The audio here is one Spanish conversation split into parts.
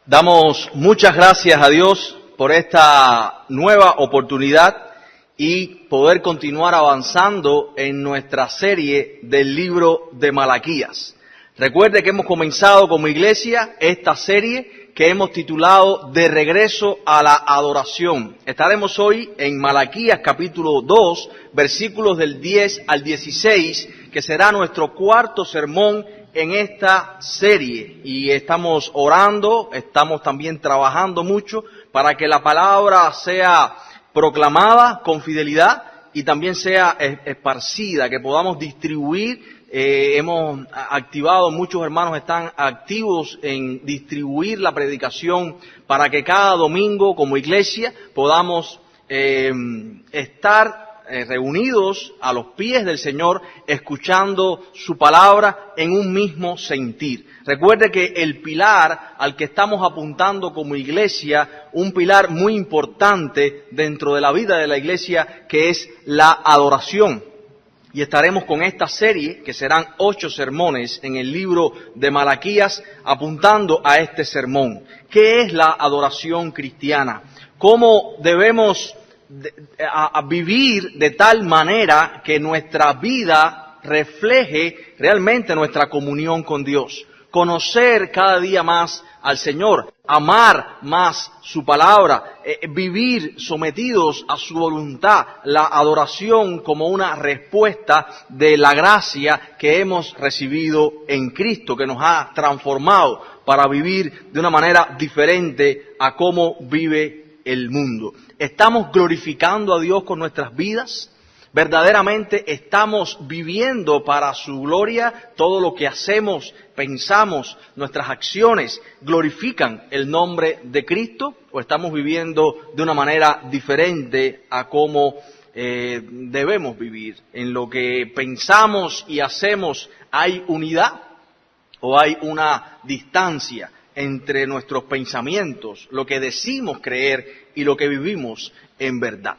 Damos muchas gracias a Dios por esta nueva oportunidad y poder continuar avanzando en nuestra serie del libro de Malaquías. Recuerde que hemos comenzado como iglesia esta serie que hemos titulado De regreso a la adoración. Estaremos hoy en Malaquías capítulo 2, versículos del 10 al 16, que será nuestro cuarto sermón en esta serie, y estamos orando, estamos también trabajando mucho para que la palabra sea proclamada con fidelidad y también sea esparcida, que podamos distribuir. Hemos activado, muchos hermanos están activos en distribuir la predicación para que cada domingo como iglesia podamos estar reunidos a los pies del Señor, escuchando su palabra en un mismo sentir. Recuerde que el pilar al que estamos apuntando como iglesia, un pilar muy importante dentro de la vida de la iglesia, que es la adoración. Y estaremos con esta serie, que serán 8 sermones en el libro de Malaquías, apuntando a este sermón. ¿Qué es la adoración cristiana? ¿Cómo debemos a vivir de tal manera que nuestra vida refleje realmente nuestra comunión con Dios? Conocer cada día más al Señor, amar más su palabra, vivir sometidos a su voluntad, la adoración como una respuesta de la gracia que hemos recibido en Cristo, que nos ha transformado para vivir de una manera diferente a cómo vive el mundo. ¿Estamos glorificando a Dios con nuestras vidas? ¿Verdaderamente estamos viviendo para su gloria? Todo lo que hacemos, pensamos, nuestras acciones, ¿glorifican el nombre de Cristo? ¿O estamos viviendo de una manera diferente a cómo debemos vivir? ¿En lo que pensamos y hacemos hay unidad o hay una distancia entre nuestros pensamientos, lo que decimos creer y lo que vivimos en verdad?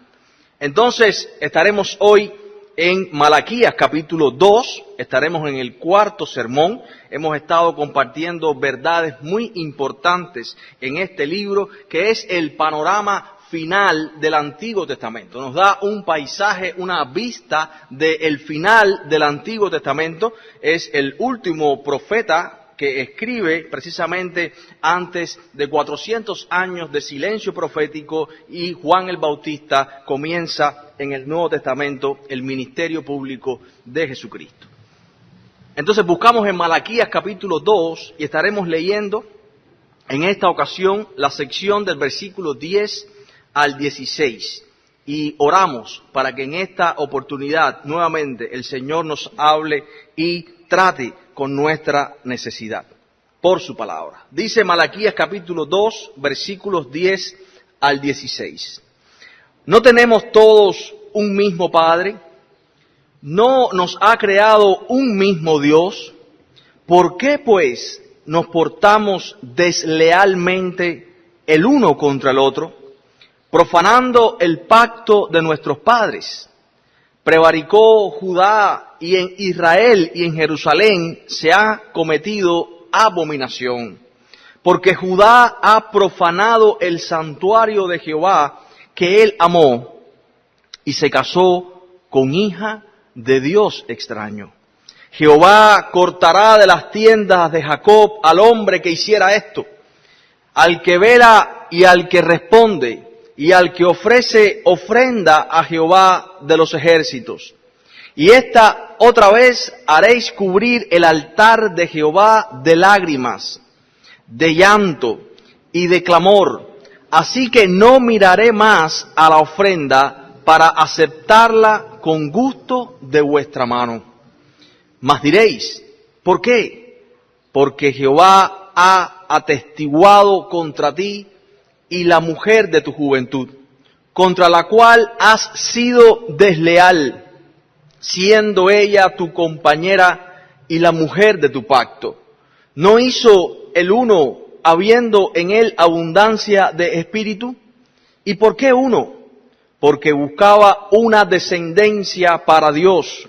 Entonces, estaremos hoy en Malaquías capítulo 2, estaremos en el cuarto sermón. Hemos estado compartiendo verdades muy importantes en este libro, que es el panorama final del Antiguo Testamento. Nos da un paisaje, una vista del final del Antiguo Testamento. Es el último profeta que escribe precisamente antes de 400 años de silencio profético, y Juan el Bautista comienza en el Nuevo Testamento el ministerio público de Jesucristo. Entonces buscamos en Malaquías capítulo 2 y estaremos leyendo en esta ocasión la sección del versículo 10 al 16. Y oramos para que en esta oportunidad nuevamente el Señor nos hable y trate con nuestra necesidad por su palabra. Dice Malaquías capítulo 2, versículos 10 al 16. ¿No tenemos todos un mismo Padre? ¿No nos ha creado un mismo Dios? ¿Por qué pues nos portamos deslealmente el uno contra el otro, profanando el pacto de nuestros padres? Prevaricó Judá, y en Israel y en Jerusalén se ha cometido abominación, porque Judá ha profanado el santuario de Jehová que él amó, y se casó con hija de Dios extraño. Jehová cortará de las tiendas de Jacob al hombre que hiciera esto, al que vela y al que responde, y al que ofrece ofrenda a Jehová de los ejércitos. Y esta otra vez haréis cubrir el altar de Jehová de lágrimas, de llanto y de clamor. Así que no miraré más a la ofrenda para aceptarla con gusto de vuestra mano. Mas diréis, ¿por qué? Porque Jehová ha atestiguado contra ti y la mujer de tu juventud, contra la cual has sido desleal, siendo ella tu compañera y la mujer de tu pacto. ¿No hizo el uno, habiendo en él abundancia de espíritu? ¿Y por qué uno? Porque buscaba una descendencia para Dios.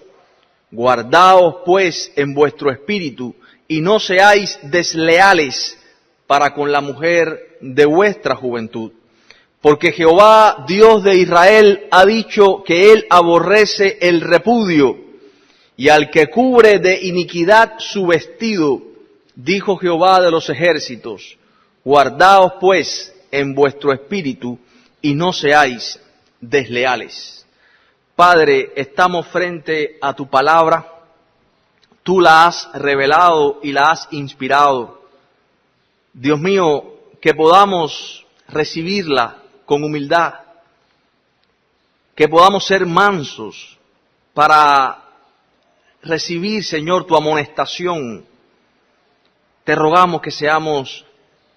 Guardaos pues en vuestro espíritu, y no seáis desleales para con la mujer de vuestra juventud. Porque Jehová, Dios de Israel, ha dicho que Él aborrece el repudio, y al que cubre de iniquidad su vestido, dijo Jehová de los ejércitos. Guardaos pues en vuestro espíritu, y no seáis desleales. Padre, estamos frente a tu palabra. Tú la has revelado y la has inspirado. Dios mío, que podamos recibirla con humildad, que podamos ser mansos para recibir, Señor, tu amonestación. Te rogamos que seamos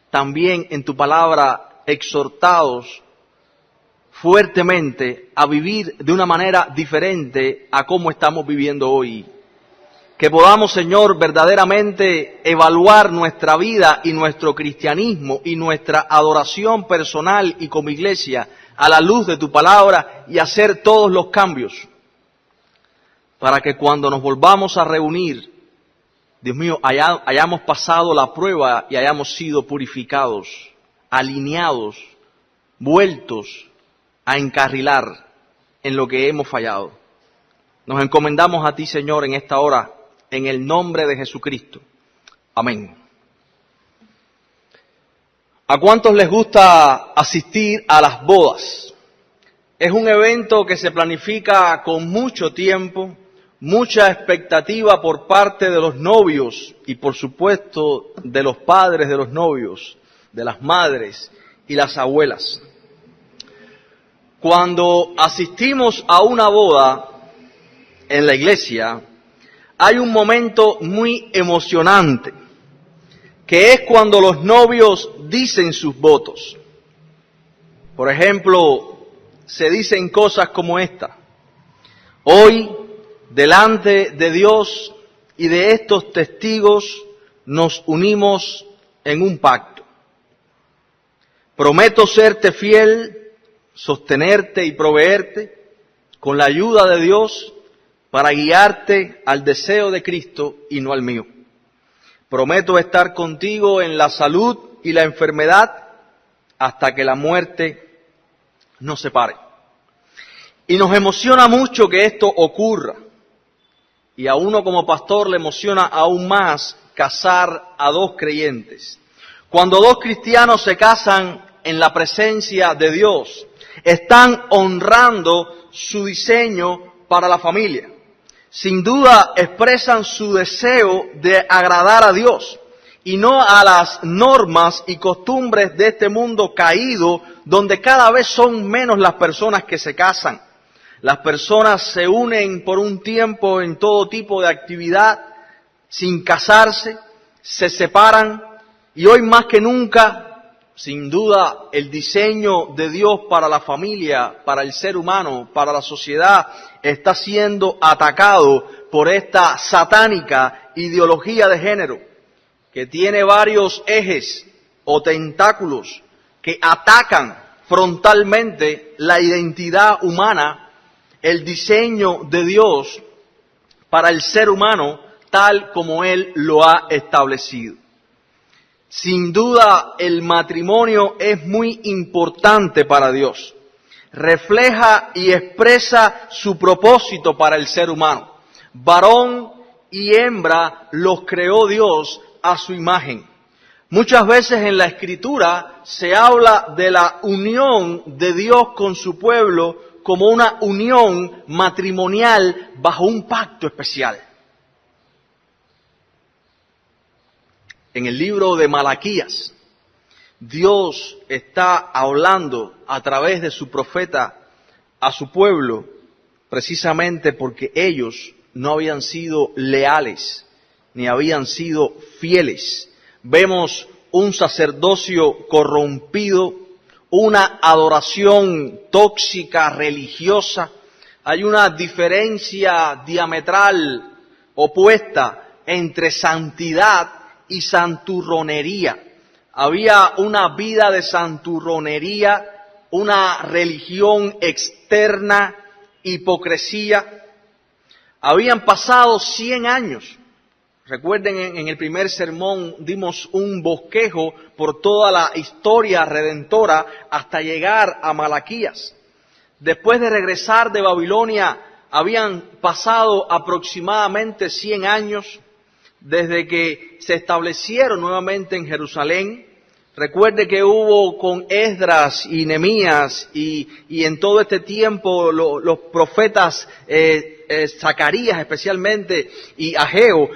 también en tu palabra exhortados fuertemente a vivir de una manera diferente a cómo estamos viviendo hoy. Que podamos, Señor, verdaderamente evaluar nuestra vida y nuestro cristianismo y nuestra adoración personal y como iglesia a la luz de tu palabra y hacer todos los cambios para que cuando nos volvamos a reunir, Dios mío, hayamos pasado la prueba y hayamos sido purificados, alineados, vueltos a encarrilar en lo que hemos fallado. Nos encomendamos a ti, Señor, en esta hora, en el nombre de Jesucristo. Amén. ¿A cuántos les gusta asistir a las bodas? Es un evento que se planifica con mucho tiempo, mucha expectativa por parte de los novios y por supuesto de los padres de los novios, de las madres y las abuelas. Cuando asistimos a una boda en la iglesia, hay un momento muy emocionante, que es cuando los novios dicen sus votos. Por ejemplo, se dicen cosas como esta: hoy, delante de Dios y de estos testigos, nos unimos en un pacto. Prometo serte fiel, sostenerte y proveerte con la ayuda de Dios para guiarte al deseo de Cristo y no al mío. Prometo estar contigo en la salud y la enfermedad hasta que la muerte nos separe. Y nos emociona mucho que esto ocurra. Y a uno como pastor le emociona aún más casar a dos creyentes. Cuando dos cristianos se casan en la presencia de Dios, están honrando su diseño para la familia. Sin duda expresan su deseo de agradar a Dios y no a las normas y costumbres de este mundo caído, donde cada vez son menos las personas que se casan. Las personas se unen por un tiempo en todo tipo de actividad, sin casarse, se separan y hoy más que nunca, sin duda, el diseño de Dios para la familia, para el ser humano, para la sociedad, está siendo atacado por esta satánica ideología de género, que tiene varios ejes o tentáculos que atacan frontalmente la identidad humana, el diseño de Dios para el ser humano tal como Él lo ha establecido. Sin duda, el matrimonio es muy importante para Dios. Refleja y expresa su propósito para el ser humano. Varón y hembra los creó Dios a su imagen. Muchas veces en la Escritura se habla de la unión de Dios con su pueblo como una unión matrimonial bajo un pacto especial. En el libro de Malaquías, Dios está hablando a través de su profeta a su pueblo, precisamente porque ellos no habían sido leales, ni habían sido fieles. Vemos un sacerdocio corrompido, una adoración tóxica religiosa. Hay una diferencia diametral opuesta entre santidad y santurronería. Había una vida de santurronería, una religión externa, hipocresía. Habían pasado 100 años Recuerden, en el primer sermón dimos un bosquejo por toda la historia redentora hasta llegar a Malaquías. Después de regresar de Babilonia, habían pasado aproximadamente 100 años desde que se establecieron nuevamente en Jerusalén. Recuerde que hubo con Esdras y Nehemías y en todo este tiempo los profetas Zacarías especialmente y Ageo,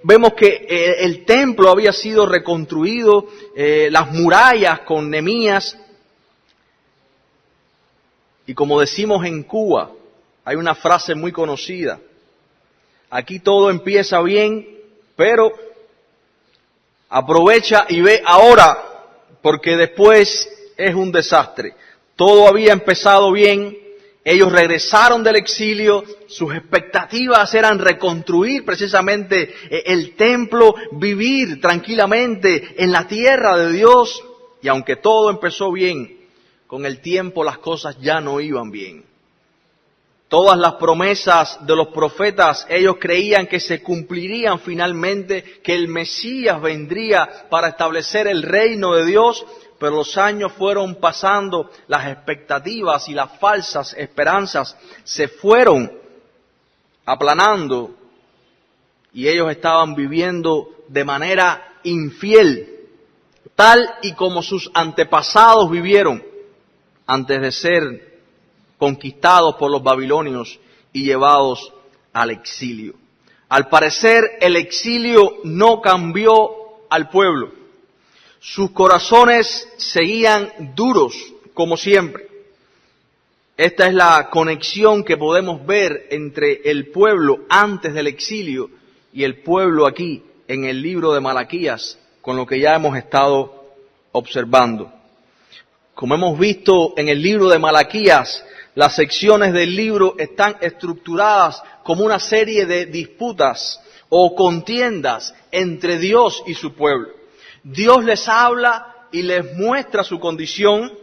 vemos que el templo había sido reconstruido, las murallas con Nehemías. Y como decimos en Cuba, hay una frase muy conocida: aquí todo empieza bien, pero aprovecha y ve ahora, porque después es un desastre. Todo había empezado bien, ellos regresaron del exilio, sus expectativas eran reconstruir precisamente el templo, vivir tranquilamente en la tierra de Dios, y aunque todo empezó bien, con el tiempo las cosas ya no iban bien. Todas las promesas de los profetas, ellos creían que se cumplirían finalmente, que el Mesías vendría para establecer el reino de Dios, pero los años fueron pasando, las expectativas y las falsas esperanzas se fueron aplanando y ellos estaban viviendo de manera infiel, tal y como sus antepasados vivieron antes de ser conquistados por los babilonios y llevados al exilio. Al parecer, el exilio no cambió al pueblo. Sus corazones seguían duros, como siempre. Esta es la conexión que podemos ver entre el pueblo antes del exilio y el pueblo aquí, en el libro de Malaquías, con lo que ya hemos estado observando. Como hemos visto en el libro de Malaquías, las secciones del libro están estructuradas como una serie de disputas o contiendas entre Dios y su pueblo. Dios les habla y les muestra su condición.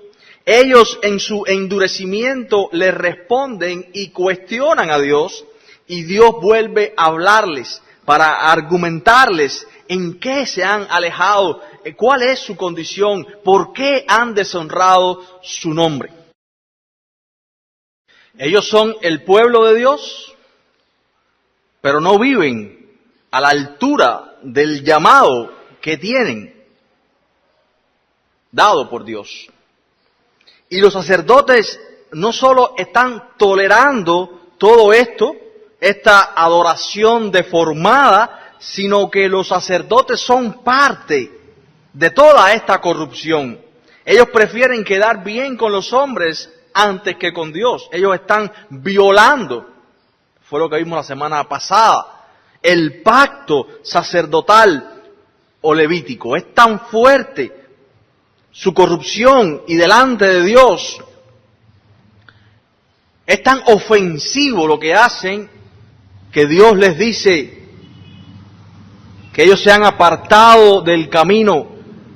Ellos en su endurecimiento le responden y cuestionan a Dios, y Dios vuelve a hablarles para argumentarles en qué se han alejado, cuál es su condición, por qué han deshonrado su nombre. Ellos son el pueblo de Dios, pero no viven a la altura del llamado que tienen dado por Dios. Y los sacerdotes no solo están tolerando todo esto, esta adoración deformada, sino que los sacerdotes son parte de toda esta corrupción. Ellos prefieren quedar bien con los hombres antes que con Dios. Ellos están violando, fue lo que vimos la semana pasada, el pacto sacerdotal o levítico. Es tan fuerte su corrupción y delante de Dios, es tan ofensivo lo que hacen, que Dios les dice que ellos se han apartado del camino,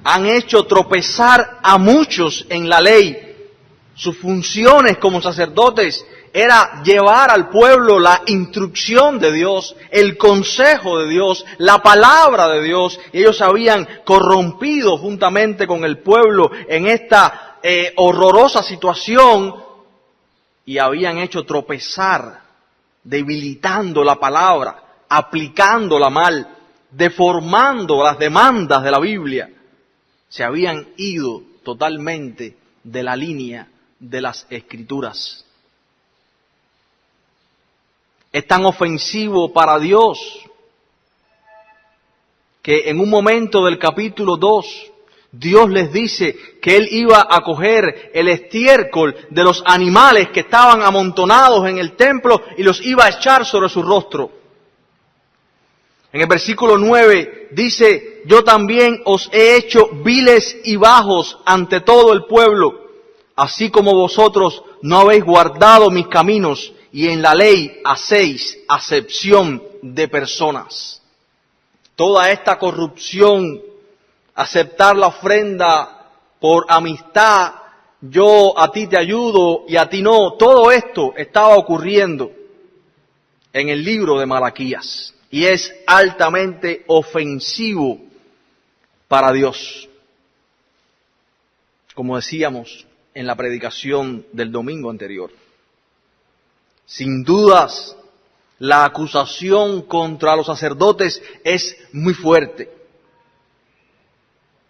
han hecho tropezar a muchos en la ley. Sus funciones como sacerdotes era llevar al pueblo la instrucción de Dios, el consejo de Dios, la palabra de Dios. Y ellos habían corrompido juntamente con el pueblo en esta horrorosa situación y habían hecho tropezar, debilitando la palabra, aplicándola mal, deformando las demandas de la Biblia. Se habían ido totalmente de la línea de las Escrituras. Es tan ofensivo para Dios que en un momento del capítulo 2, Dios les dice que Él iba a coger el estiércol de los animales que estaban amontonados en el templo y los iba a echar sobre su rostro. En el versículo 9 dice: yo también os he hecho viles y bajos ante todo el pueblo, así como vosotros no habéis guardado mis caminos, y en la ley hacéis acepción de personas. Toda esta corrupción, aceptar la ofrenda por amistad, yo a ti te ayudo y a ti no, todo esto estaba ocurriendo en el libro de Malaquías. y es altamente ofensivo para Dios. Como decíamos en la predicación del domingo anterior. Sin dudas, la acusación contra los sacerdotes es muy fuerte,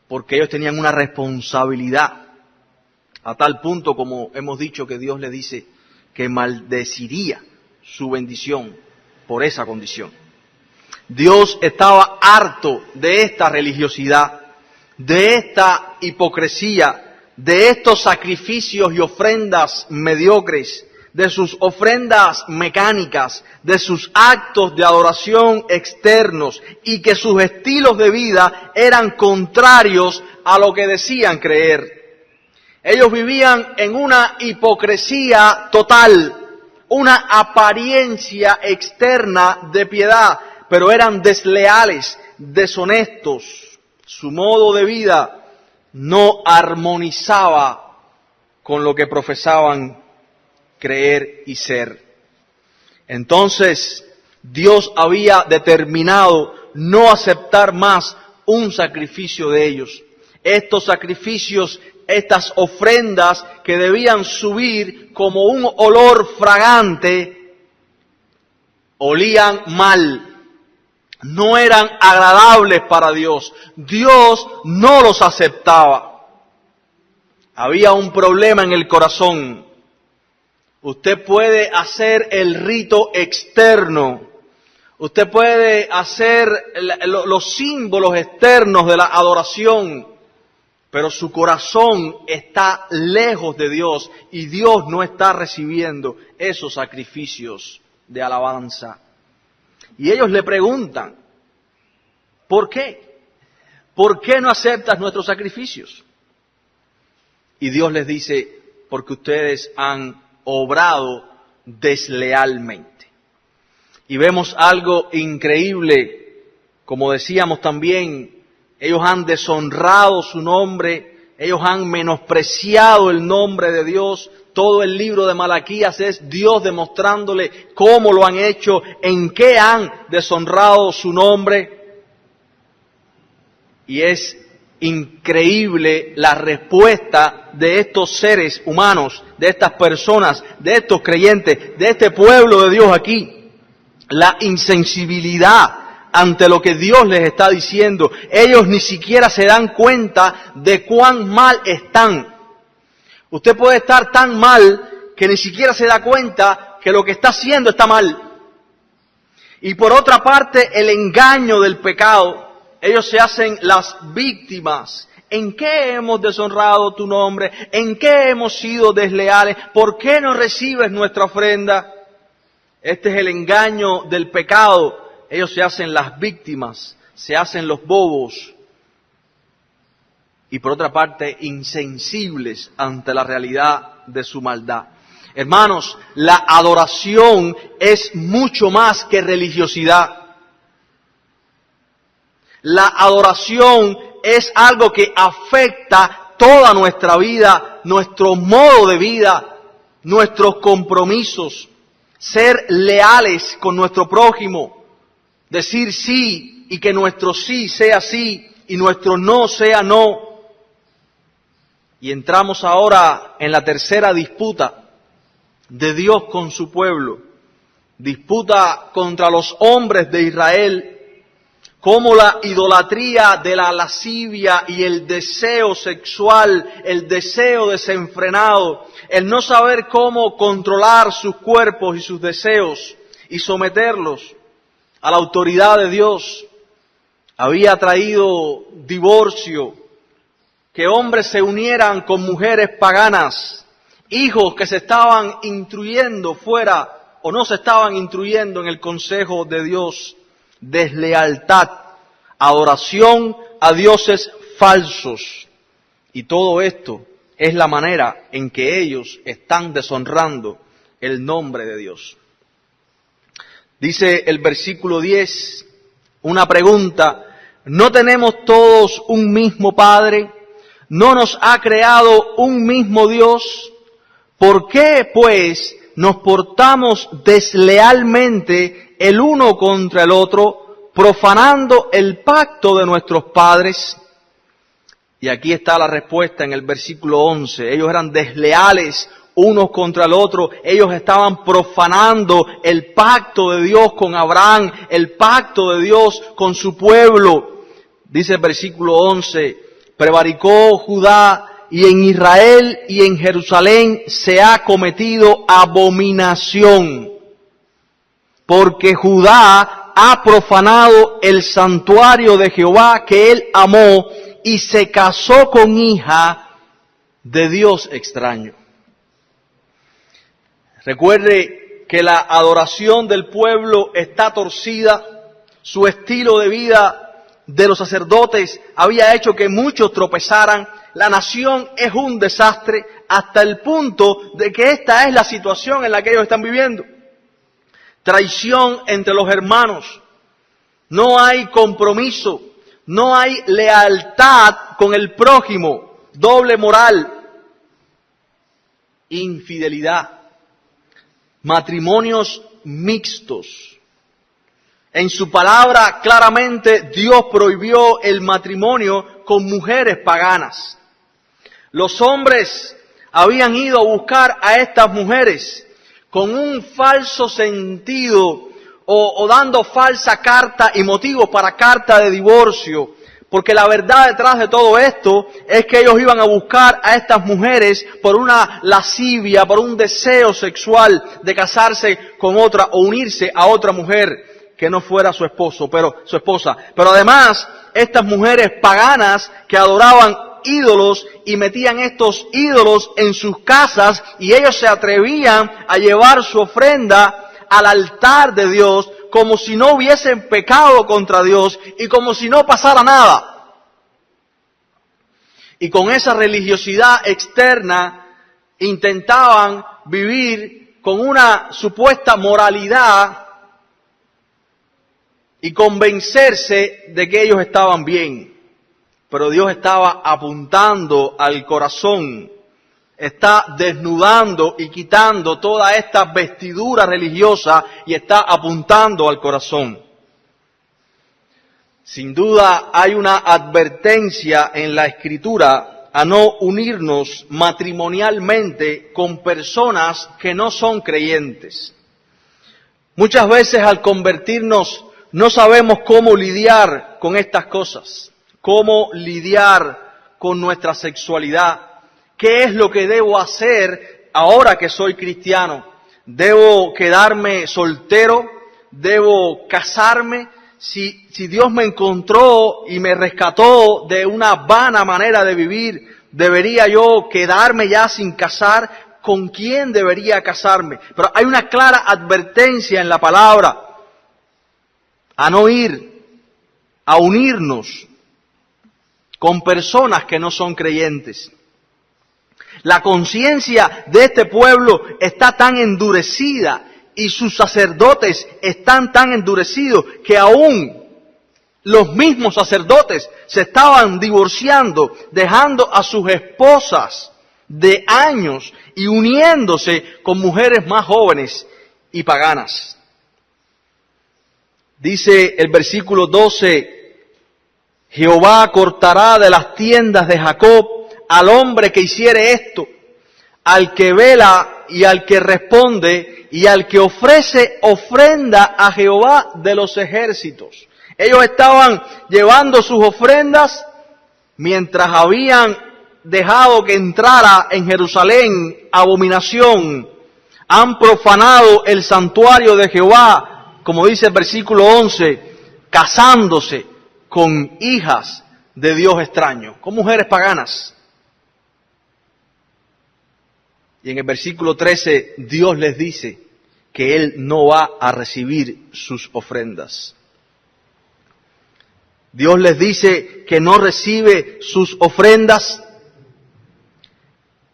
porque ellos tenían una responsabilidad, a tal punto, como hemos dicho, que Dios le dice que maldeciría su bendición por esa condición. Dios estaba harto de esta religiosidad, de esta hipocresía, de estos sacrificios y ofrendas mediocres, de sus ofrendas mecánicas, de sus actos de adoración externos, y que sus estilos de vida eran contrarios a lo que decían creer. Ellos vivían en una hipocresía total, una apariencia externa de piedad, pero eran desleales, deshonestos. Su modo de vida no armonizaba con lo que profesaban creer y ser. Entonces, Dios había determinado no aceptar más un sacrificio de ellos. Estos sacrificios, estas ofrendas que debían subir como un olor fragante, olían mal. No eran agradables para Dios. Dios no los aceptaba. Había un problema en el corazón. Usted puede hacer el rito externo. Usted puede hacer los símbolos externos de la adoración. Pero su corazón está lejos de Dios y Dios no está recibiendo esos sacrificios de alabanza. Y ellos le preguntan, ¿por qué? ¿Por qué no aceptas nuestros sacrificios? Y Dios les dice, porque ustedes han obrado deslealmente. Y vemos algo increíble, como decíamos también, ellos han deshonrado su nombre, ellos han menospreciado el nombre de Dios. Todo el libro de Malaquías es Dios demostrándole cómo lo han hecho, en qué han deshonrado su nombre. Y es increíble la respuesta de estos seres humanos, de estas personas, de estos creyentes, de este pueblo de Dios aquí. La insensibilidad ante lo que Dios les está diciendo. Ellos ni siquiera se dan cuenta de cuán mal están. Usted puede estar tan mal que ni siquiera se da cuenta que lo que está haciendo está mal. Y por otra parte, el engaño del pecado. Ellos se hacen las víctimas. ¿En qué hemos deshonrado tu nombre? ¿En qué hemos sido desleales? ¿Por qué no recibes nuestra ofrenda? Este es el engaño del pecado. Ellos se hacen las víctimas, se hacen los bobos. Y por otra parte, insensibles ante la realidad de su maldad. Hermanos, la adoración es mucho más que religiosidad. La adoración es algo que afecta toda nuestra vida, nuestro modo de vida, nuestros compromisos, ser leales con nuestro prójimo, decir sí y que nuestro sí sea sí y nuestro no sea no. Y entramos ahora en la tercera disputa de Dios con su pueblo, disputa contra los hombres de Israel. Cómo la idolatría de la lascivia y el deseo sexual, el deseo desenfrenado, el no saber cómo controlar sus cuerpos y sus deseos y someterlos a la autoridad de Dios, había traído divorcio, que hombres se unieran con mujeres paganas, hijos que se estaban instruyendo fuera o no se estaban instruyendo en el consejo de Dios. Deslealtad, adoración a dioses falsos. Y todo esto es la manera en que ellos están deshonrando el nombre de Dios. Dice el versículo 10, una pregunta: ¿no tenemos todos un mismo Padre? ¿No nos ha creado un mismo Dios? ¿Por qué, pues, nos portamos deslealmente el uno contra el otro, profanando el pacto de nuestros padres. Y aquí está la respuesta en el versículo 11. Ellos eran desleales unos contra el otro. Ellos estaban profanando el pacto de Dios con Abraham, el pacto de Dios con su pueblo. Dice el versículo 11, prevaricó Judá y en Israel y en Jerusalén se ha cometido abominación, porque Judá ha profanado el santuario de Jehová que él amó y se casó con hija de Dios extraño. Recuerde que la adoración del pueblo está torcida, su estilo de vida de los sacerdotes había hecho que muchos tropezaran, la nación es un desastre hasta el punto de que esta es la situación en la que ellos están viviendo. Traición entre los hermanos, no hay compromiso, no hay lealtad con el prójimo, doble moral, infidelidad, matrimonios mixtos. En su palabra claramente Dios prohibió el matrimonio con mujeres paganas. Los hombres habían ido a buscar a estas mujeres con un falso sentido o dando falsa carta y motivos para carta de divorcio. Porque la verdad detrás de todo esto es que ellos iban a buscar a estas mujeres por una lascivia, por un deseo sexual de casarse con otra o unirse a otra mujer que no fuera su esposa. Pero además, estas mujeres paganas que adoraban ídolos y metían estos ídolos en sus casas y ellos se atrevían a llevar su ofrenda al altar de Dios como si no hubiesen pecado contra Dios y como si no pasara nada. Y con esa religiosidad externa intentaban vivir con una supuesta moralidad y convencerse de que ellos estaban bien. Pero Dios estaba apuntando al corazón, está desnudando y quitando toda esta vestidura religiosa y está apuntando al corazón. Sin duda hay una advertencia en la Escritura a no unirnos matrimonialmente con personas que no son creyentes. Muchas veces al convertirnos no sabemos cómo lidiar con estas cosas, cómo lidiar con nuestra sexualidad. ¿Qué es lo que debo hacer ahora que soy cristiano? ¿Debo quedarme soltero? ¿Debo casarme? Si Dios me encontró y me rescató de una vana manera de vivir, ¿debería yo quedarme ya sin casar? ¿Con quién debería casarme? Pero hay una clara advertencia en la palabra a no ir, a unirnos con personas que no son creyentes. La conciencia de este pueblo está tan endurecida y sus sacerdotes están tan endurecidos que aún los mismos sacerdotes se estaban divorciando, dejando a sus esposas de años y uniéndose con mujeres más jóvenes y paganas. Dice el versículo 12, Jehová cortará de las tiendas de Jacob al hombre que hiciere esto, al que vela y al que responde y al que ofrece ofrenda a Jehová de los ejércitos. Ellos estaban llevando sus ofrendas mientras habían dejado que entrara en Jerusalén abominación. Han profanado el santuario de Jehová, como dice el versículo 11, casándose con hijas de Dios extraño, con mujeres paganas. Y en el versículo 13, Dios les dice que Él no va a recibir sus ofrendas. Dios les dice que no recibe sus ofrendas,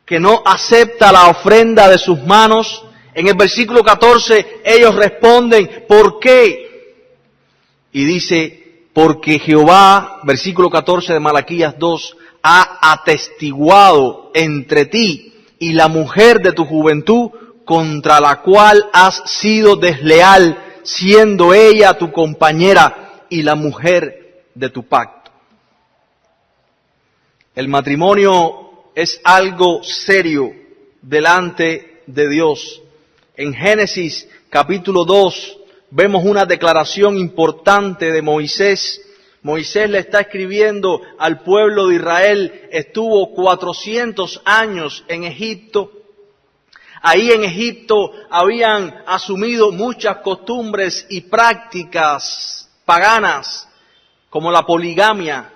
que no acepta la ofrenda de sus manos. En el versículo 14, ellos responden, ¿por qué? Y dice, porque Jehová, versículo 14 de Malaquías 2, ha atestiguado entre ti y la mujer de tu juventud, contra la cual has sido desleal, siendo ella tu compañera y la mujer de tu pacto. El matrimonio es algo serio delante de Dios. En Génesis capítulo 2 vemos una declaración importante de Moisés. Moisés le está escribiendo al pueblo de Israel, estuvo 400 años en Egipto. Ahí en Egipto habían asumido muchas costumbres y prácticas paganas, como la poligamia.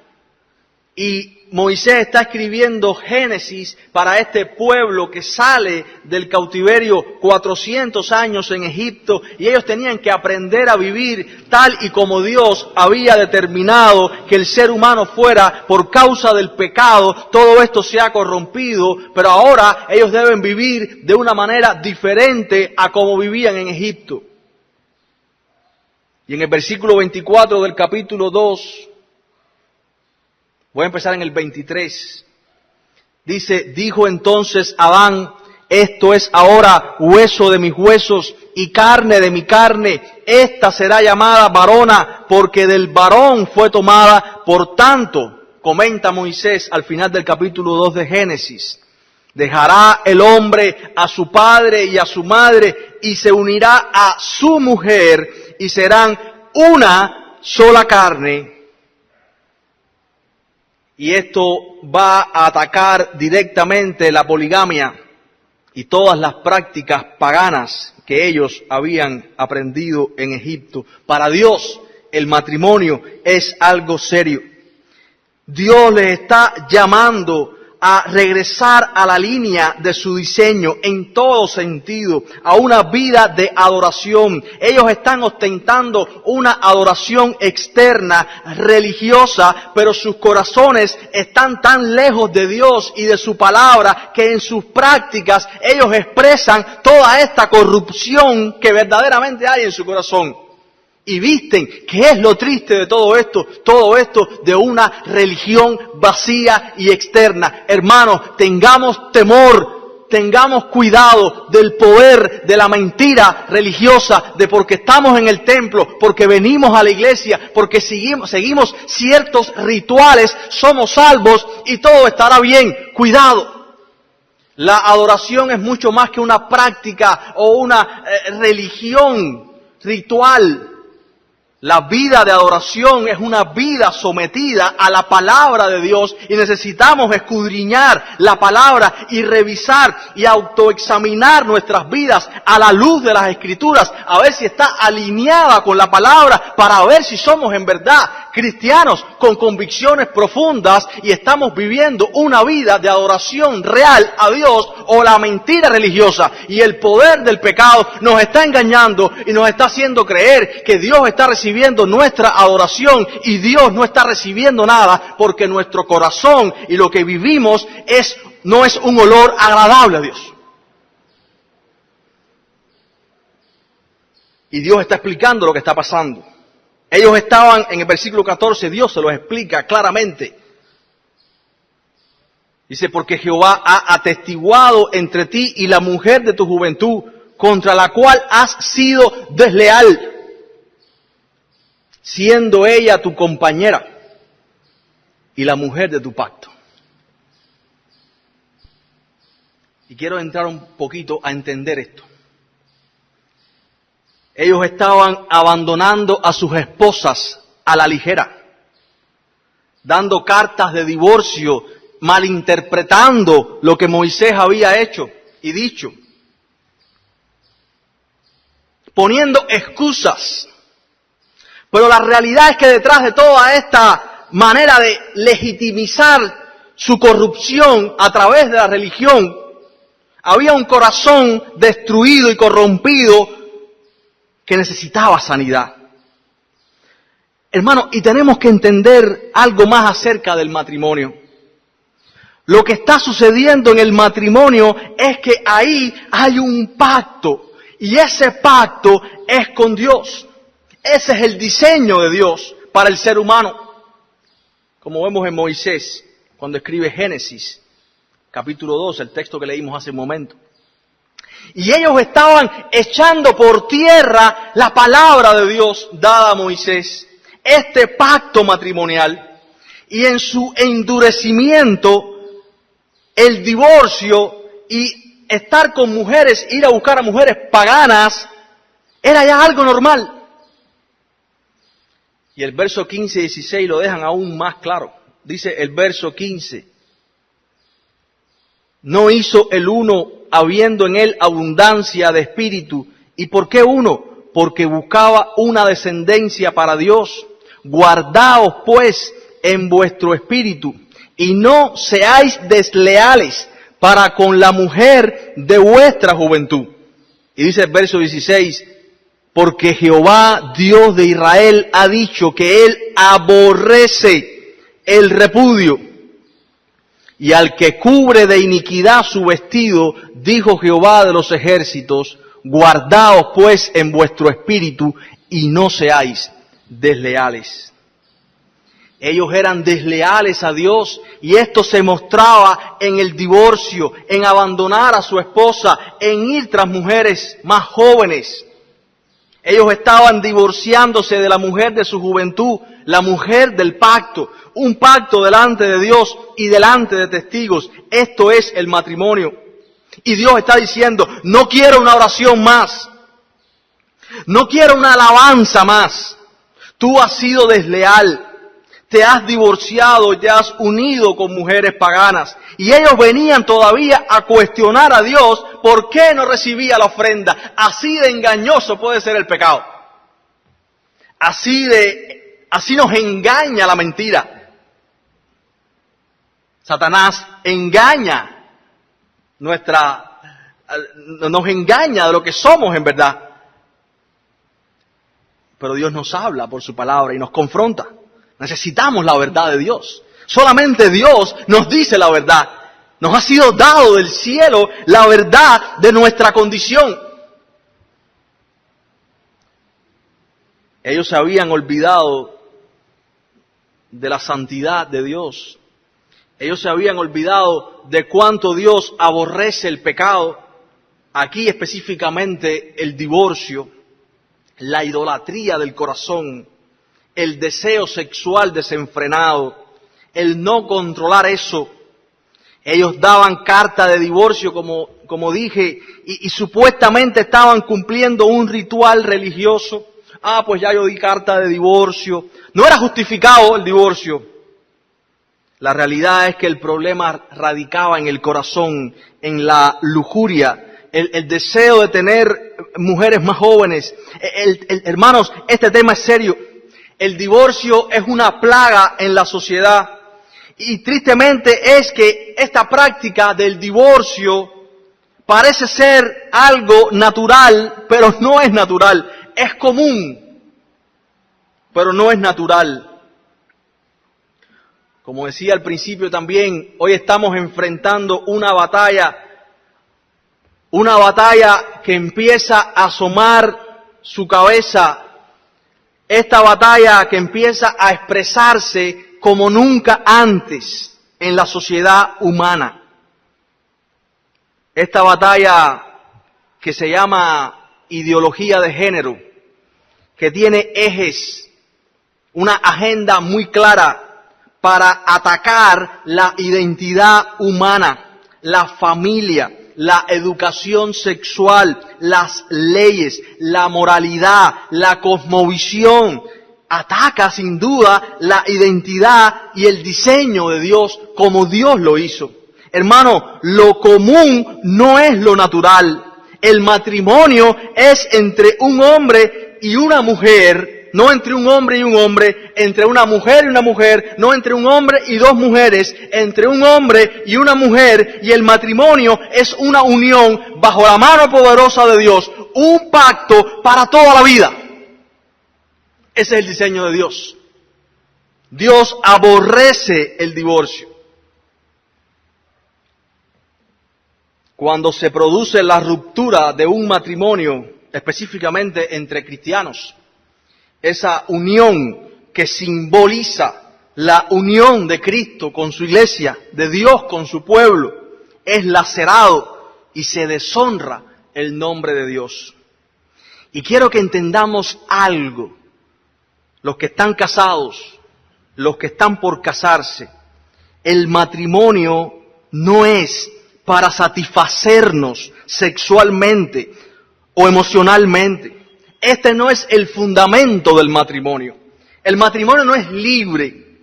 Y Moisés está escribiendo Génesis para este pueblo que sale del cautiverio 400 años en Egipto, y ellos tenían que aprender a vivir tal y como Dios había determinado que el ser humano fuera por causa del pecado. Todo esto se ha corrompido, pero ahora ellos deben vivir de una manera diferente a como vivían en Egipto. Y en el versículo 24 del capítulo 2, voy a empezar en el 23. Dice, dijo entonces Adán, esto es ahora hueso de mis huesos y carne de mi carne. Esta será llamada varona porque del varón fue tomada. Por tanto, comenta Moisés al final del capítulo 2 de Génesis, dejará el hombre a su padre y a su madre y se unirá a su mujer y serán una sola carne. Y esto va a atacar directamente la poligamia y todas las prácticas paganas que ellos habían aprendido en Egipto. Para Dios, el matrimonio es algo serio. Dios les está llamando a regresar a la línea de su diseño en todo sentido, a una vida de adoración. Ellos están ostentando una adoración externa, religiosa, pero sus corazones están tan lejos de Dios y de su palabra que en sus prácticas ellos expresan toda esta corrupción que verdaderamente hay en su corazón. Y visten, ¿qué es lo triste de todo esto? Todo esto de una religión vacía y externa. Hermanos, tengamos temor, tengamos cuidado del poder de la mentira religiosa, de porque estamos en el templo, porque venimos a la iglesia, porque seguimos ciertos rituales, somos salvos y todo estará bien. Cuidado. La adoración es mucho más que una práctica o una religión ritual. La vida de adoración es una vida sometida a la palabra de Dios y necesitamos escudriñar la palabra y revisar y autoexaminar nuestras vidas a la luz de las Escrituras, a ver si está alineada con la palabra, para ver si somos en verdad cristianos con convicciones profundas y estamos viviendo una vida de adoración real a Dios o la mentira religiosa. Y el poder del pecado nos está engañando y nos está haciendo creer que Dios está recibiendo nuestra adoración y Dios no está recibiendo nada, porque nuestro corazón y lo que vivimos no es un olor agradable a Dios. Y Dios está explicando lo que está pasando. Ellos estaban en el versículo 14, Dios se los explica claramente. Dice, porque Jehová ha atestiguado entre ti y la mujer de tu juventud, contra la cual has sido desleal, siendo ella tu compañera y la mujer de tu pacto. Y quiero entrar un poquito a entender esto. Ellos estaban abandonando a sus esposas a la ligera, dando cartas de divorcio, malinterpretando lo que Moisés había hecho y dicho, poniendo excusas. Pero la realidad es que detrás de toda esta manera de legitimizar su corrupción a través de la religión, había un corazón destruido y corrompido que necesitaba sanidad. Hermano, y tenemos que entender algo más acerca del matrimonio. Lo que está sucediendo en el matrimonio es que ahí hay un pacto, y ese pacto es con Dios. Ese es el diseño de Dios para el ser humano. Como vemos en Moisés, cuando escribe Génesis, capítulo 2, el texto que leímos hace un momento. Y ellos estaban echando por tierra la palabra de Dios dada a Moisés, este pacto matrimonial. Y en su endurecimiento, el divorcio y estar con mujeres, ir a buscar a mujeres paganas, era ya algo normal. Y el verso 15 y 16 lo dejan aún más claro. Dice el verso 15: no hizo el uno habiendo en él abundancia de espíritu. ¿Y por qué uno? Porque buscaba una descendencia para Dios. Guardaos pues en vuestro espíritu y no seáis desleales para con la mujer de vuestra juventud. Y dice el verso 16: porque Jehová, Dios de Israel, ha dicho que Él aborrece el repudio. Y al que cubre de iniquidad su vestido, dijo Jehová de los ejércitos, guardaos pues en vuestro espíritu y no seáis desleales. Ellos eran desleales a Dios y esto se mostraba en el divorcio, en abandonar a su esposa, en ir tras mujeres más jóvenes. Ellos estaban divorciándose de la mujer de su juventud, la mujer del pacto, un pacto delante de Dios y delante de testigos. Esto es el matrimonio. Y Dios está diciendo, no quiero una oración más, no quiero una alabanza más. Tú has sido desleal, te has divorciado y te has unido con mujeres paganas. Y ellos venían todavía a cuestionar a Dios por qué no recibía la ofrenda. Así de engañoso puede ser el pecado. Así nos engaña la mentira. Satanás engaña nos engaña de lo que somos en verdad. Pero Dios nos habla por su palabra y nos confronta. Necesitamos la verdad de Dios. Solamente Dios nos dice la verdad. Nos ha sido dado del cielo la verdad de nuestra condición. Ellos se habían olvidado de la santidad de Dios. Ellos se habían olvidado de cuánto Dios aborrece el pecado. Aquí específicamente el divorcio, la idolatría del corazón, el deseo sexual desenfrenado, el no controlar eso. Ellos daban carta de divorcio, como dije, y supuestamente estaban cumpliendo un ritual religioso. Pues ya yo di carta de divorcio. No era justificado el divorcio. La realidad es que el problema radicaba en el corazón, en la lujuria, el deseo de tener mujeres más jóvenes. Hermanos, este tema es serio. El divorcio es una plaga en la sociedad y tristemente es que esta práctica del divorcio parece ser algo natural, pero no es natural. Es común, pero no es natural. Como decía al principio también, hoy estamos enfrentando una batalla que empieza a asomar su cabeza. Esta batalla que empieza a expresarse como nunca antes en la sociedad humana. Esta batalla que se llama ideología de género, que tiene ejes, una agenda muy clara para atacar la identidad humana, la familia, la educación sexual, las leyes, la moralidad, la cosmovisión. Ataca sin duda la identidad y el diseño de Dios como Dios lo hizo. Hermano, lo común no es lo natural. El matrimonio es entre un hombre y una mujer, no entre un hombre y un hombre, entre una mujer y una mujer, no entre un hombre y dos mujeres, entre un hombre y una mujer, y el matrimonio es una unión bajo la mano poderosa de Dios, un pacto para toda la vida. Ese es el diseño de Dios. Dios aborrece el divorcio. Cuando se produce la ruptura de un matrimonio, específicamente entre cristianos, esa unión que simboliza la unión de Cristo con su iglesia, de Dios con su pueblo, es lacerado y se deshonra el nombre de Dios. Y quiero que entendamos algo. Los que están casados, los que están por casarse, el matrimonio no es para satisfacernos sexualmente o emocionalmente. Este no es el fundamento del matrimonio. El matrimonio no es libre.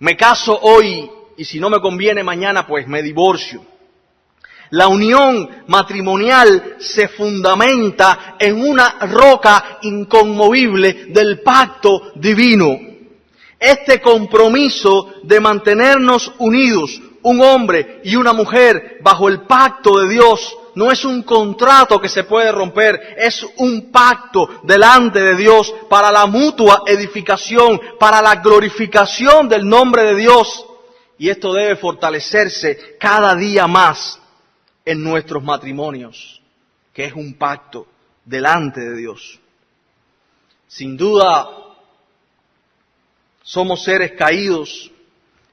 Me caso hoy y si no me conviene mañana, pues me divorcio. La unión matrimonial se fundamenta en una roca inconmovible del pacto divino. Este compromiso de mantenernos unidos, un hombre y una mujer, bajo el pacto de Dios, no es un contrato que se puede romper, es un pacto delante de Dios para la mutua edificación, para la glorificación del nombre de Dios. Y esto debe fortalecerse cada día más en nuestros matrimonios, que es un pacto delante de Dios. Sin duda, somos seres caídos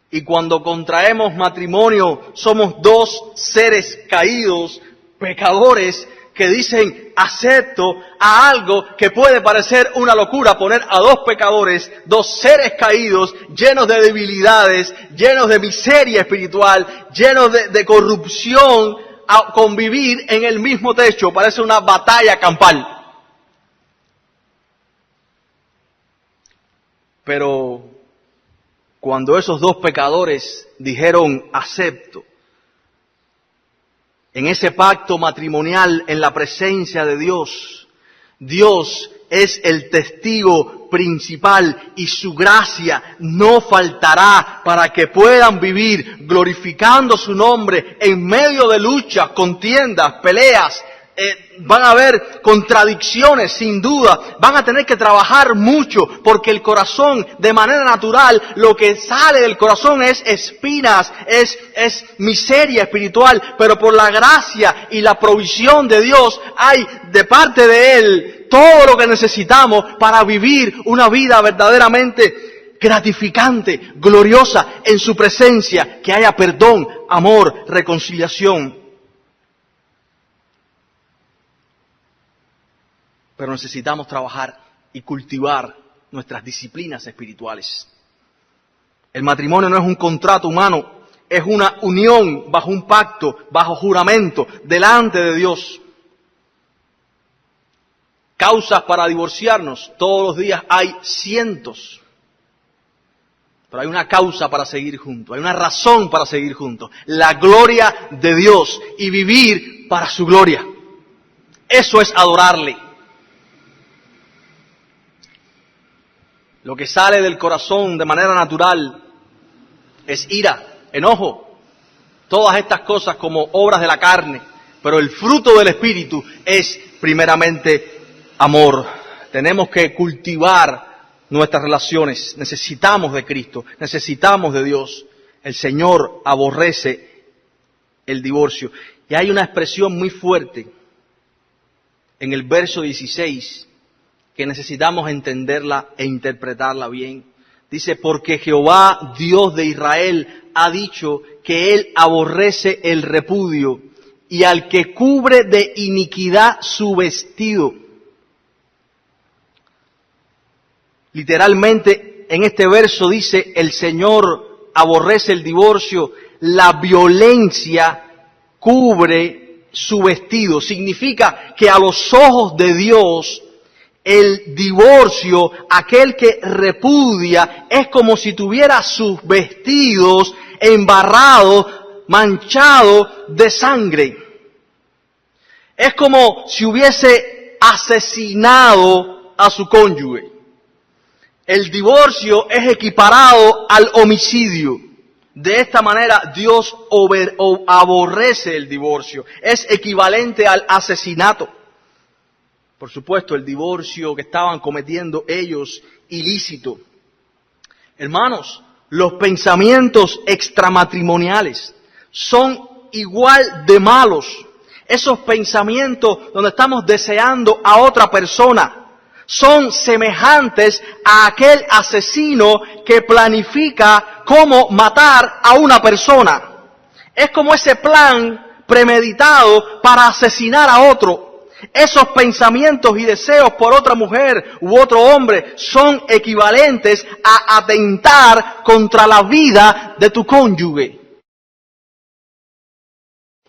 y cuando contraemos matrimonio somos dos seres caídos, pecadores, que dicen acepto a algo que puede parecer una locura, poner a dos pecadores, dos seres caídos, llenos de debilidades, llenos de miseria espiritual, llenos de corrupción, a convivir en el mismo techo. Parece una batalla campal. Pero cuando esos dos pecadores dijeron acepto, en ese pacto matrimonial, en la presencia de Dios, Dios es el testigo principal y su gracia no faltará para que puedan vivir glorificando su nombre en medio de luchas, contiendas, peleas. Van a haber contradicciones, sin duda. Van a tener que trabajar mucho porque el corazón, de manera natural, lo que sale del corazón es espinas, es miseria espiritual. Pero por la gracia y la provisión de Dios hay de parte de Él todo lo que necesitamos para vivir una vida verdaderamente gratificante, gloriosa en su presencia, que haya perdón, amor, reconciliación. Pero necesitamos trabajar y cultivar nuestras disciplinas espirituales. El matrimonio no es un contrato humano, es una unión bajo un pacto, bajo juramento, delante de Dios. Causas para divorciarnos, todos los días hay cientos. Pero hay una causa para seguir juntos, hay una razón para seguir juntos. La gloria de Dios y vivir para su gloria. Eso es adorarle. Lo que sale del corazón de manera natural es ira, enojo, todas estas cosas como obras de la carne. Pero el fruto del Espíritu es primeramente amor. Tenemos que cultivar nuestras relaciones. Necesitamos de Cristo, necesitamos de Dios. El Señor aborrece el divorcio. Y hay una expresión muy fuerte en el verso 16 que necesitamos entenderla e interpretarla bien. Dice, porque Jehová, Dios de Israel, ha dicho que Él aborrece el repudio y al que cubre de iniquidad su vestido. Literalmente, en este verso dice, el Señor aborrece el divorcio, la violencia cubre su vestido. Significa que a los ojos de Dios, el divorcio, aquel que repudia, es como si tuviera sus vestidos embarrados, manchados de sangre. Es como si hubiese asesinado a su cónyuge. El divorcio es equiparado al homicidio. De esta manera Dios aborrece el divorcio. Es equivalente al asesinato. Por supuesto, el divorcio que estaban cometiendo ellos, ilícito. Hermanos, los pensamientos extramatrimoniales son igual de malos. Esos pensamientos donde estamos deseando a otra persona son semejantes a aquel asesino que planifica cómo matar a una persona. Es como ese plan premeditado para asesinar a otro. esos pensamientos y deseos por otra mujer u otro hombre son equivalentes a atentar contra la vida de tu cónyuge.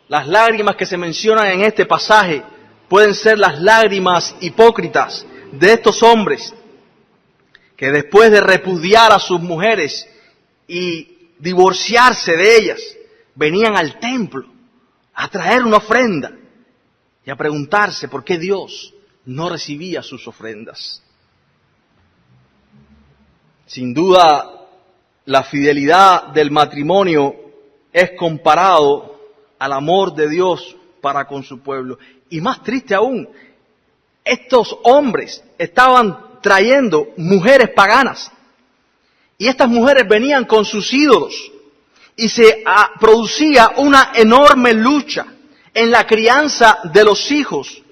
Las lágrimas que se mencionan en este pasaje pueden ser las lágrimas hipócritas de estos hombres que después de repudiar a sus mujeres y divorciarse de ellas, venían al templo a traer una ofrenda y a preguntarse por qué Dios no recibía sus ofrendas. Sin duda, la fidelidad del matrimonio es comparado al amor de Dios para con su pueblo. Y más triste aún, estos hombres estaban trayendo mujeres paganas. Y estas mujeres venían con sus ídolos. Y se producía una enorme lucha en la crianza de los hijos.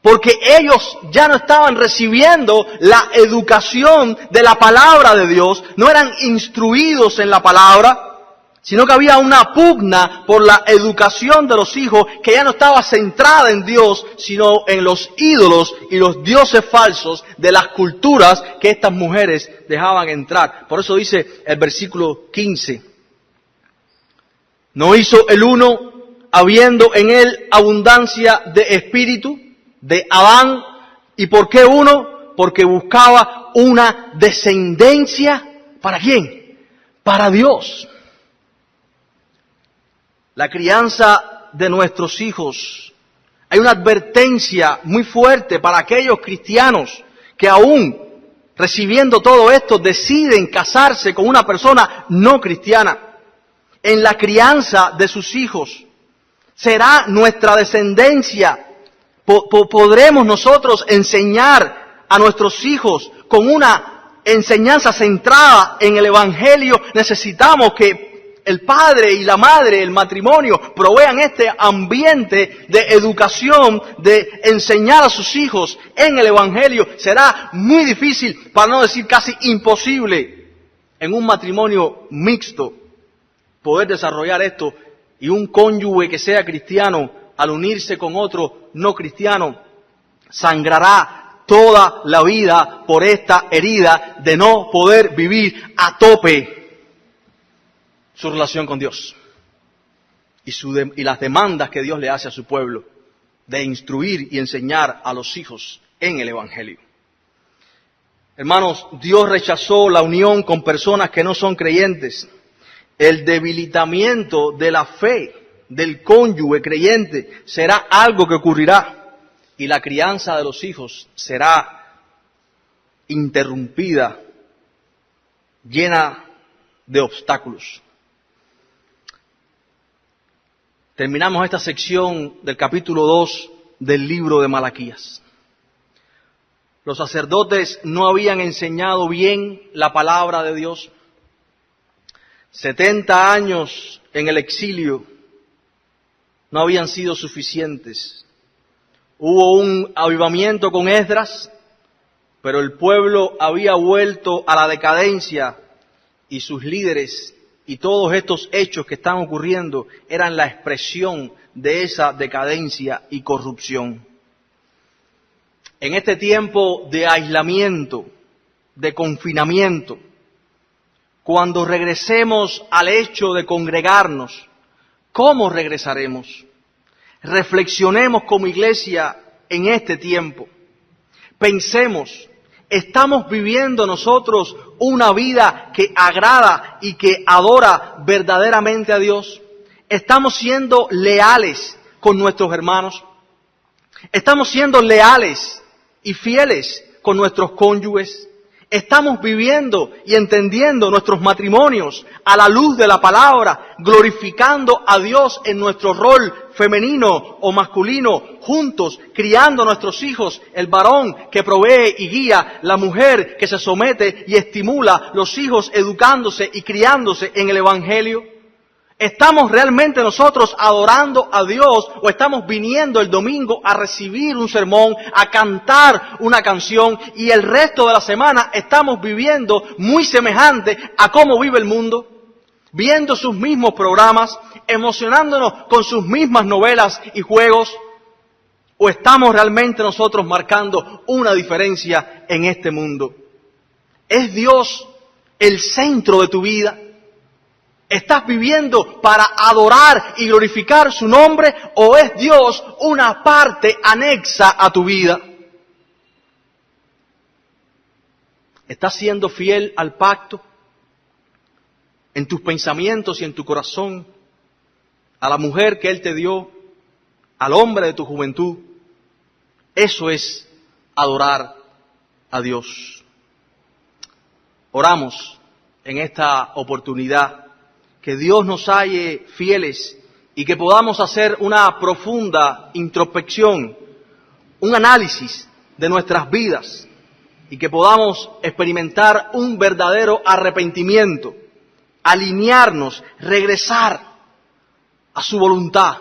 Porque ellos ya no estaban recibiendo la educación de la palabra de Dios. No eran instruidos en la palabra. Sino que había una pugna por la educación de los hijos que ya no estaba centrada en Dios, sino en los ídolos y los dioses falsos de las culturas que estas mujeres dejaban entrar. Por eso dice el versículo 15. ¿No hizo el uno, habiendo en él abundancia de espíritu, de Adán? ¿Y por qué uno? Porque buscaba una descendencia. ¿Para quién? Para Dios. La crianza de nuestros hijos. Hay una advertencia muy fuerte para aquellos cristianos que aún recibiendo todo esto deciden casarse con una persona no cristiana. En la crianza de sus hijos será nuestra descendencia. Podremos nosotros enseñar a nuestros hijos con una enseñanza centrada en el Evangelio. Necesitamos que el padre y la madre, el matrimonio, provean este ambiente de educación, de enseñar a sus hijos en el Evangelio. Será muy difícil, para no decir casi imposible, en un matrimonio mixto, poder desarrollar esto. Y un cónyuge que sea cristiano, al unirse con otro no cristiano, sangrará toda la vida por esta herida de no poder vivir a tope su relación con Dios y las demandas que Dios le hace a su pueblo de instruir y enseñar a los hijos en el Evangelio. Hermanos, Dios rechazó la unión con personas que no son creyentes. El debilitamiento de la fe del cónyuge creyente será algo que ocurrirá y la crianza de los hijos será interrumpida, llena de obstáculos. Terminamos esta sección del capítulo 2 del libro de Malaquías. Los sacerdotes no habían enseñado bien la palabra de Dios. 70 años en el exilio no habían sido suficientes. Hubo un avivamiento con Esdras, pero el pueblo había vuelto a la decadencia y sus líderes y todos estos hechos que están ocurriendo eran la expresión de esa decadencia y corrupción. En este tiempo de aislamiento, de confinamiento, cuando regresemos al hecho de congregarnos, ¿cómo regresaremos? Reflexionemos como iglesia en este tiempo. Pensemos, ¿estamos viviendo nosotros una vida que agrada y que adora verdaderamente a Dios? ¿Estamos siendo leales con nuestros hermanos? ¿Estamos siendo leales y fieles con nuestros cónyuges? ¿Estamos viviendo y entendiendo nuestros matrimonios a la luz de la palabra, glorificando a Dios en nuestro rol femenino o masculino, juntos, criando a nuestros hijos, el varón que provee y guía, la mujer que se somete y estimula, los hijos educándose y criándose en el Evangelio? ¿Estamos realmente nosotros adorando a Dios o estamos viniendo el domingo a recibir un sermón, a cantar una canción y el resto de la semana estamos viviendo muy semejante a cómo vive el mundo? Viendo sus mismos programas, emocionándonos con sus mismas novelas y juegos. ¿O estamos realmente nosotros marcando una diferencia en este mundo? ¿Es Dios el centro de tu vida? ¿Estás viviendo para adorar y glorificar su nombre o es Dios una parte anexa a tu vida? ¿Estás siendo fiel al pacto en tus pensamientos y en tu corazón, a la mujer que Él te dio, al hombre de tu juventud? Eso es adorar a Dios. Oramos en esta oportunidad que Dios nos halle fieles y que podamos hacer una profunda introspección, un análisis de nuestras vidas y que podamos experimentar un verdadero arrepentimiento, alinearnos, regresar a su voluntad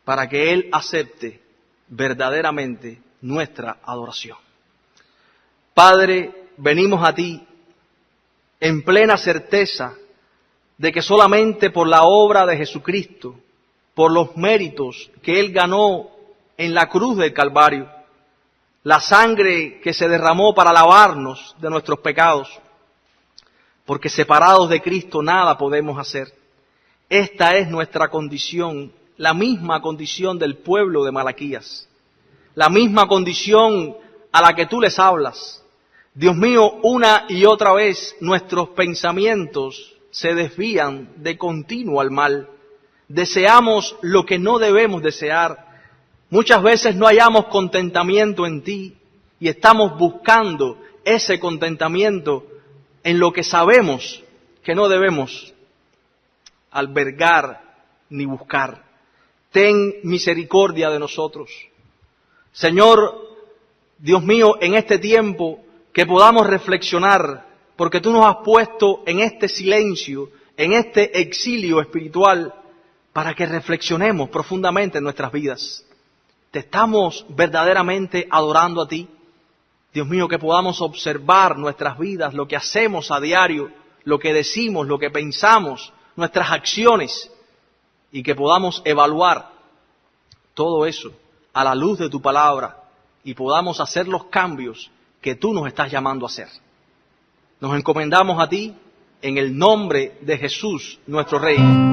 para que Él acepte verdaderamente nuestra adoración. Padre, venimos a ti en plena certeza de que solamente por la obra de Jesucristo, por los méritos que Él ganó en la cruz del Calvario, la sangre que se derramó para lavarnos de nuestros pecados, porque separados de Cristo nada podemos hacer. Esta es nuestra condición, la misma condición del pueblo de Malaquías, la misma condición a la que tú les hablas. Dios mío, una y otra vez nuestros pensamientos se desvían de continuo al mal. Deseamos lo que no debemos desear. Muchas veces no hallamos contentamiento en ti y estamos buscando ese contentamiento en lo que sabemos que no debemos albergar ni buscar. Ten misericordia de nosotros. Señor, Dios mío, en este tiempo que podamos reflexionar, porque tú nos has puesto en este silencio, en este exilio espiritual, para que reflexionemos profundamente en nuestras vidas. ¿Te estamos verdaderamente adorando a ti? Dios mío, que podamos observar nuestras vidas, lo que hacemos a diario, lo que decimos, lo que pensamos, nuestras acciones, y que podamos evaluar todo eso a la luz de tu palabra y podamos hacer los cambios que tú nos estás llamando a hacer. Nos encomendamos a ti en el nombre de Jesús, nuestro Rey.